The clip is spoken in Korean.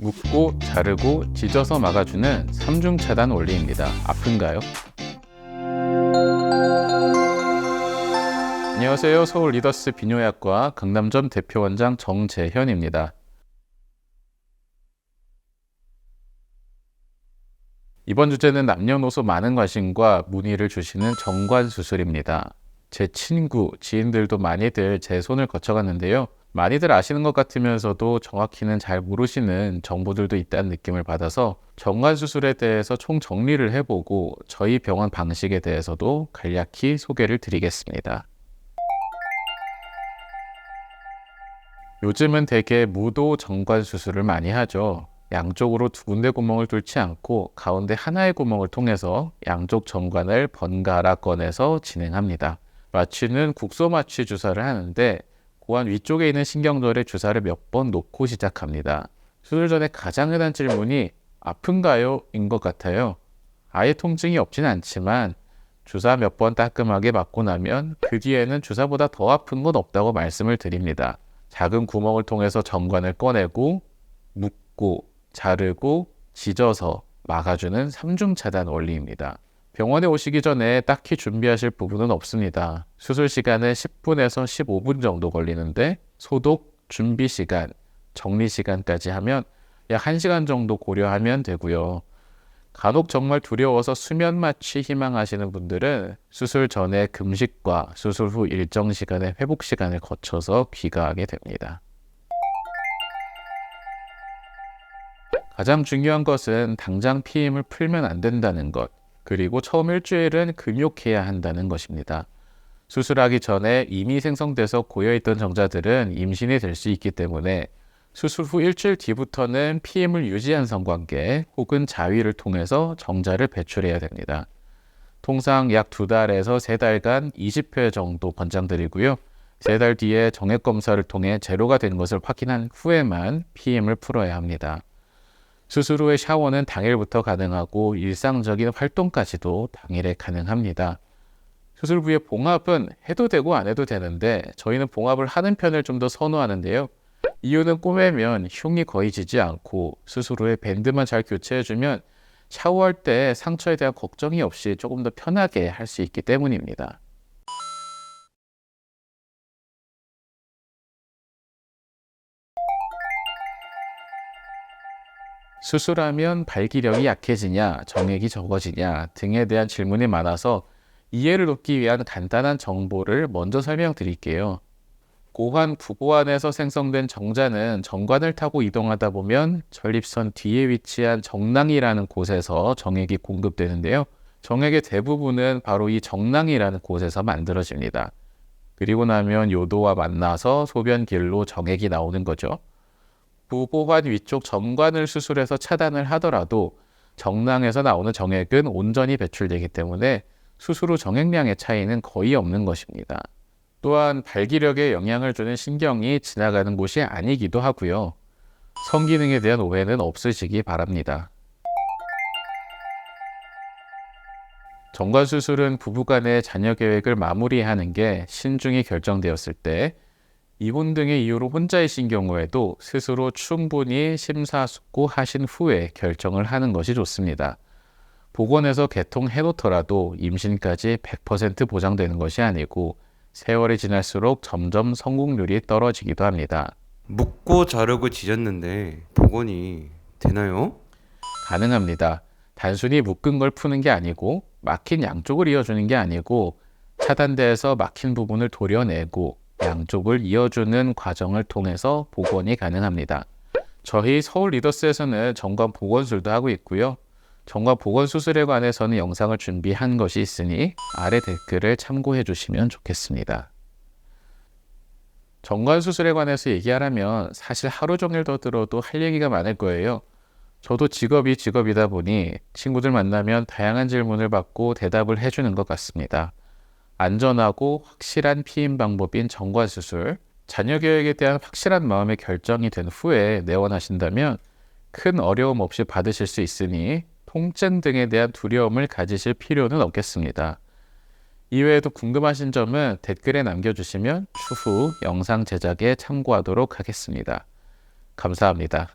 묶고 자르고 찢어서 막아주는 3중 차단 원리입니다. 아픈가요? 안녕하세요. 서울 리더스 비뇨약과 강남점 대표원장 정재현입니다. 이번 주제는 남녀노소 많은 관심과 문의를 주시는 정관수술입니다. 제 친구, 지인들도 많이들 제 손을 거쳐갔는데요. 많이들 아시는 것 같으면서도 정확히는 잘 모르시는 정보들도 있다는 느낌을 받아서 정관수술에 대해서 총정리를 해보고 저희 병원 방식에 대해서도 간략히 소개를 드리겠습니다. 요즘은 대개 무도 정관수술을 많이 하죠. 양쪽으로 두 군데 구멍을 뚫지 않고 가운데 하나의 구멍을 통해서 양쪽 정관을 번갈아 꺼내서 진행합니다. 마취는 국소마취 주사를 하는데 고환 위쪽에 있는 신경절에 주사를 몇 번 놓고 시작합니다. 수술 전에 가장 흔한 질문이 아픈가요? 인 것 같아요. 아예 통증이 없진 않지만 주사 몇 번 따끔하게 맞고 나면 그 뒤에는 주사보다 더 아픈 건 없다고 말씀을 드립니다. 작은 구멍을 통해서 정관을 꺼내고 묶고 자르고 찢어서 막아주는 3중 차단 원리입니다. 병원에 오시기 전에 딱히 준비하실 부분은 없습니다. 수술 시간은 10분에서 15분 정도 걸리는데 소독, 준비 시간, 정리 시간까지 하면 약 1시간 정도 고려하면 되고요. 간혹 정말 두려워서 수면 마취 희망하시는 분들은 수술 전에 금식과 수술 후 일정 시간의 회복 시간을 거쳐서 귀가하게 됩니다. 가장 중요한 것은 당장 피임을 풀면 안 된다는 것, 그리고 처음 일주일은 금욕해야 한다는 것입니다. 수술하기 전에 이미 생성돼서 고여있던 정자들은 임신이 될 수 있기 때문에 수술 후 일주일 뒤부터는 피임을 유지한 성관계 혹은 자위를 통해서 정자를 배출해야 됩니다. 통상 약 2달에서 3달간 20회 정도 권장드리고요. 3달 뒤에 정액 검사를 통해 제로가 된 것을 확인한 후에만 피임을 풀어야 합니다. 수술 후의 샤워는 당일부터 가능하고 일상적인 활동까지도 당일에 가능합니다. 수술 후에 봉합은 해도 되고 안 해도 되는데 저희는 봉합을 하는 편을 좀 더 선호하는데요. 이유는 꼬매면 흉이 거의 지지 않고 수술 후에 밴드만 잘 교체해주면 샤워할 때 상처에 대한 걱정이 없이 조금 더 편하게 할 수 있기 때문입니다. 수술하면 발기력이 약해지냐, 정액이 적어지냐 등에 대한 질문이 많아서 이해를 돕기 위한 간단한 정보를 먼저 설명드릴게요. 고환 부고환에서 생성된 정자는 정관을 타고 이동하다 보면 전립선 뒤에 위치한 정낭이라는 곳에서 정액이 공급되는데요. 정액의 대부분은 바로 이 정낭이라는 곳에서 만들어집니다. 그리고 나면 요도와 만나서 소변길로 정액이 나오는 거죠. 부고환 위쪽 정관을 수술해서 차단을 하더라도 정낭에서 나오는 정액은 온전히 배출되기 때문에 수술 후 정액량의 차이는 거의 없는 것입니다. 또한 발기력에 영향을 주는 신경이 지나가는 곳이 아니기도 하고요. 성기능에 대한 오해는 없으시기 바랍니다. 정관수술은 부부간의 자녀 계획을 마무리하는 게 신중히 결정되었을 때 이혼 등의 이유로 혼자이신 경우에도 스스로 충분히 심사숙고하신 후에 결정을 하는 것이 좋습니다. 보건에서 개통해놓더라도 임신까지 100% 보장되는 것이 아니고 세월이 지날수록 점점 성공률이 떨어지기도 합니다. 묶고 자르고 찢었는데 복원이 되나요? 가능합니다. 단순히 묶은 걸 푸는 게 아니고 막힌 양쪽을 이어주는 게 아니고 차단대에서 막힌 부분을 도려내고 양쪽을 이어주는 과정을 통해서 복원이 가능합니다. 저희 서울 리더스에서는 정관 복원술도 하고 있고요. 정관 복원 수술에 관해서는 영상을 준비한 것이 있으니 아래 댓글을 참고해 주시면 좋겠습니다. 정관 수술에 관해서 얘기하라면 사실 하루 종일 더 들어도 할 얘기가 많을 거예요. 저도 직업이 직업이다 보니 친구들 만나면 다양한 질문을 받고 대답을 해주는 것 같습니다. 안전하고 확실한 피임 방법인 정관 수술, 자녀 계획에 대한 확실한 마음의 결정이 된 후에 내원하신다면 큰 어려움 없이 받으실 수 있으니 통증 등에 대한 두려움을 가지실 필요는 없겠습니다. 이외에도 궁금하신 점은 댓글에 남겨주시면 추후 영상 제작에 참고하도록 하겠습니다. 감사합니다.